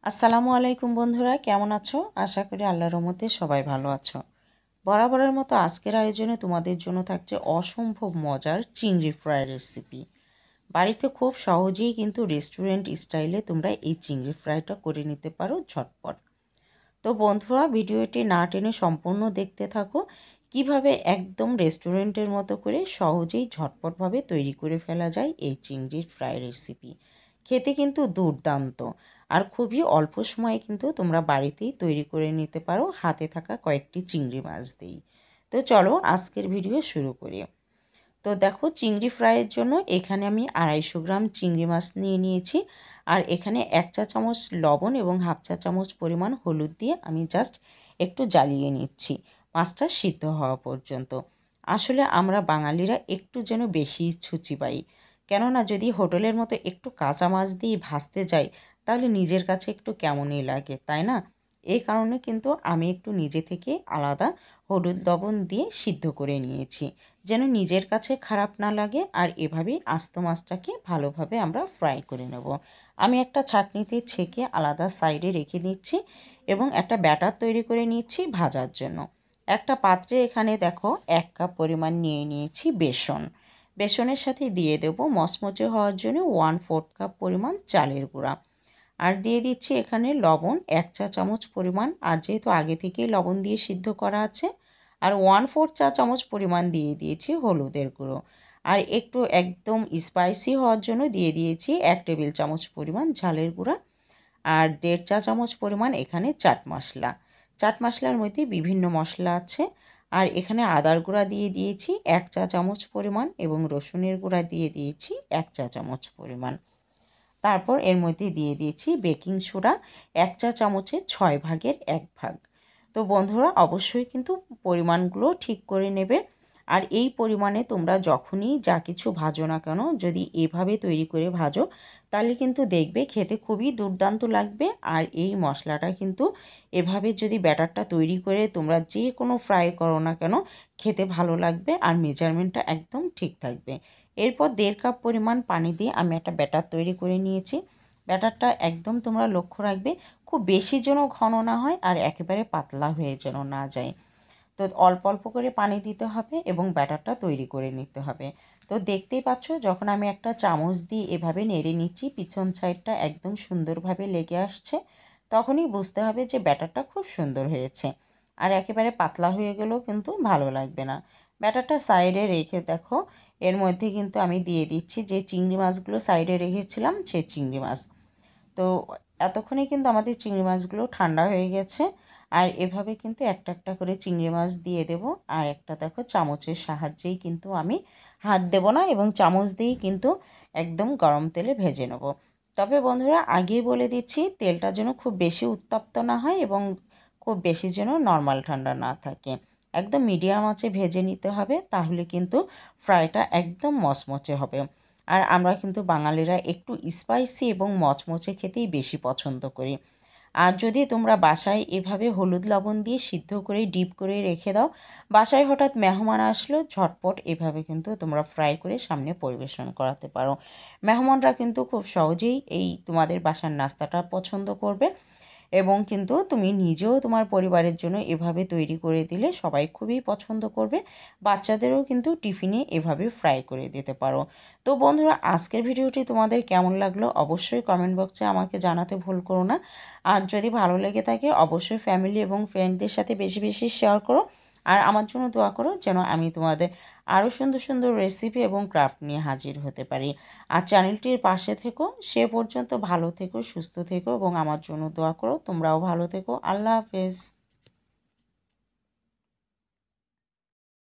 আসসালামু আলাইকুম বন্ধুরা, কেমন আছো? আশা করি আল্লাহর রহমতে সবাই ভালো আছো। বরাবরের মতো আজকের আয়োজনে তোমাদের জন্য থাকছে অসম্ভব মজার চিংড়ি ফ্রাই রেসিপি। বাড়িতে খুব সহজেই কিন্তু রেস্টুরেন্ট স্টাইলে তোমরা এই চিংড়ি ফ্রাইটা করে নিতে পারো ঝটপট। তো বন্ধুরা, ভিডিওটি না টেনে সম্পূর্ণ দেখতে থাকো কিভাবে একদম রেস্টুরেন্টের মতো করে সহজেই ঝটপটভাবে তৈরি করে ফেলা যায় এই চিংড়ির ফ্রাই রেসিপি। খেতে কিন্তু দুর্দান্ত, আর খুবই অল্প সময়ে কিন্তু তোমরা বাড়িতেই তৈরি করে নিতে পারো হাতে থাকা কয়েকটি চিংড়ি মাছ দিয়েই। তো চলো আজকের ভিডিও শুরু করি। তো দেখো, চিংড়ি ফ্রাইয়ের জন্য এখানে আমি 250 গ্রাম চিংড়ি মাছ নিয়ে নিয়েছি। আর এখানে 1 চা চামচ লবণ এবং হাফ চা চামচ পরিমাণ হলুদ দিয়ে আমি জাস্ট একটু জ্বালিয়ে নিচ্ছি মাছটা সিদ্ধ হওয়া পর্যন্ত। আসলে আমরা বাঙালিরা একটু যেন বেশি ছুচি পাই, কেননা যদি হোটেলের মতো একটু কাঁচা মাছ দিয়ে ভাজতে যাই তাহলে নিজের কাছে একটু কেমনই লাগে, তাই না? এই কারণে কিন্তু আমি একটু নিজে থেকে আলাদা হলুদ লবণ দিয়ে সিদ্ধ করে নিয়েছি, যেন নিজের কাছে খারাপ না লাগে। আর এভাবেই আস্ত মাছটাকে ভালোভাবে আমরা ফ্রাই করে নেব। আমি একটা ছাঁকনিতে ছেঁকে আলাদা সাইডে রেখে দিচ্ছি এবং একটা ব্যাটার তৈরি করে নিচ্ছি ভাজার জন্য। একটা পাত্রে এখানে দেখো 1 কাপ পরিমাণ নিয়ে নিয়েছি বেসন। বেসনের সাথে দিয়ে দেব মচমচে হওয়ার জন্য 1/4 কাপ পরিমাণ চালের গুঁড়া। আর দিয়ে দিচ্ছি এখানে লবণ 1 চা চামচ পরিমাণ, আর যেহেতু আগে থেকেই লবণ দিয়ে সিদ্ধ করা আছে। আর 1/4 চা চামচ পরিমাণ দিয়ে দিয়েছি হলুদের গুঁড়ো। আর একটু একদম স্পাইসি হওয়ার জন্য দিয়ে দিয়েছি 1 টেবিল চামচ পরিমাণ ঝালের গুঁড়া। আর 1.5 চা চামচ পরিমাণ এখানে চাট মশলা। চাট মশলার মধ্যে বিভিন্ন মশলা আছে। আর এখানে আদার গুঁড়া দিয়ে দিয়েছি 1 চা চামচ পরিমাণ এবং রসুনের গুঁড়া দিয়ে দিয়েছি 1 চা চামচ পরিমাণ। তারপর এর মধ্যে দিয়ে দিয়েছি বেকিং সোডা 1 চা চামচের 6 ভাগের 1 ভাগ। তো বন্ধুরা, অবশ্যই কিন্তু পরিমাণগুলো ঠিক করে নেবে। আর এই পরিমাণে তোমরা যখনই যা কিছু ভাজো না কেন, যদি এভাবে তৈরি করে ভাজো তাহলে কিন্তু দেখবে খেতে খুবই দুর্দান্ত লাগবে। আর এই মশলাটা কিন্তু এভাবে যদি ব্যাটারটা তৈরি করে তোমরা যে কোনো ফ্রাই করো না কেন, খেতে ভালো লাগবে আর মেজারমেন্টটা একদম ঠিক থাকবে। এরপর 1.5 কাপ পরিমাণ পানি দিয়ে আমি একটা ব্যাটার তৈরি করে নিয়েছি। ব্যাটারটা একদম তোমরা লক্ষ্য রাখবে খুব বেশি যেন ঘন না হয় আর একেবারে পাতলা হয়ে যেন না যায়। তো অল্প অল্প করে পানি দিতে হবে এবং ব্যাটারটা তৈরি করে নিতে হবে। তো দেখতেই পাচ্ছ, যখন আমি একটা চামচ দিয়ে এভাবে নেড়ে নিচ্ছি পিছন সাইডটা একদম সুন্দরভাবে লেগে আসছে, তখনই বুঝতে হবে যে ব্যাটারটা খুব সুন্দর হয়েছে। আর একেবারে পাতলা হয়ে গেলেও কিন্তু ভালো লাগবে না। ব্যাটারটা সাইডে রেখে দেখো, এর মধ্যে কিন্তু আমি দিয়ে দিচ্ছি যে চিংড়ি মাছগুলো সাইডে রেখেছিলাম সেই চিংড়ি মাছ। তো এতক্ষণে কিন্তু আমাদের চিংড়ি মাছগুলো ঠান্ডা হয়ে গেছে। আর এভাবে কিন্তু একটা একটা করে চিংড়ি মাছ দিয়ে দেব। আর একটা দেখো চামচের সাহায্যেই কিন্তু আমি, হাত দেব না এবং চামচ দিয়েই কিন্তু একদম গরম তেলে ভেজে নেব। তবে বন্ধুরা, আগেই বলে দিচ্ছি তেলটা যেন খুব বেশি উত্তপ্ত না হয় এবং খুব বেশি যেন নর্মাল ঠান্ডা না থাকে। একদম মিডিয়াম আঁচে ভেজে নিতে হবে, তাহলে কিন্তু ফ্রাইটা একদম মচমচে হবে। আর আমরা কিন্তু বাঙালিরা একটু স্পাইসি এবং মচমচে খেতেই বেশি পছন্দ করি। আর যদি তোমরা বাসায় এভাবে হলুদ লবণ দিয়ে সিদ্ধ করে ডিপ করে রেখে দাও, বাসায় হঠাৎ মেহমান আসলো, ঝটপট এভাবে কিন্তু তোমরা ফ্রাই করে সামনে পরিবেশন করাতে পারো। মেহমানরা কিন্তু খুব সহজেই এই তোমাদের বাসার নাস্তাটা পছন্দ করবে। এবং কিন্তু তুমি নিজেও তোমার পরিবারের জন্য এভাবে তৈরি করে দিলে সবাই খুবই পছন্দ করবে। বাচ্চাদেরও কিন্তু টিফিনে এভাবে ফ্রাই করে দিতে পারো। তো বন্ধুরা, আজকের ভিডিওটি তোমাদের কেমন লাগলো অবশ্যই কমেন্ট বক্সে আমাকে জানাতে ভুল করো না। আর যদি ভালো লেগে থাকে অবশ্যই ফ্যামিলি এবং ফ্রেন্ডদের সাথে বেশি বেশি শেয়ার করো। আর আমার জন্য দোয়া করো যেন আমি তোমাদের আরও সুন্দর সুন্দর রেসিপি এবং ক্রাফট নিয়ে হাজির হতে পারি। আর চ্যানেলটির পাশে থেকো। সে পর্যন্ত ভালো থেকো, সুস্থ থেকো এবং আমার জন্য দোয়া করো। তোমরাও ভালো থেকো। আল্লাহ হাফেজ।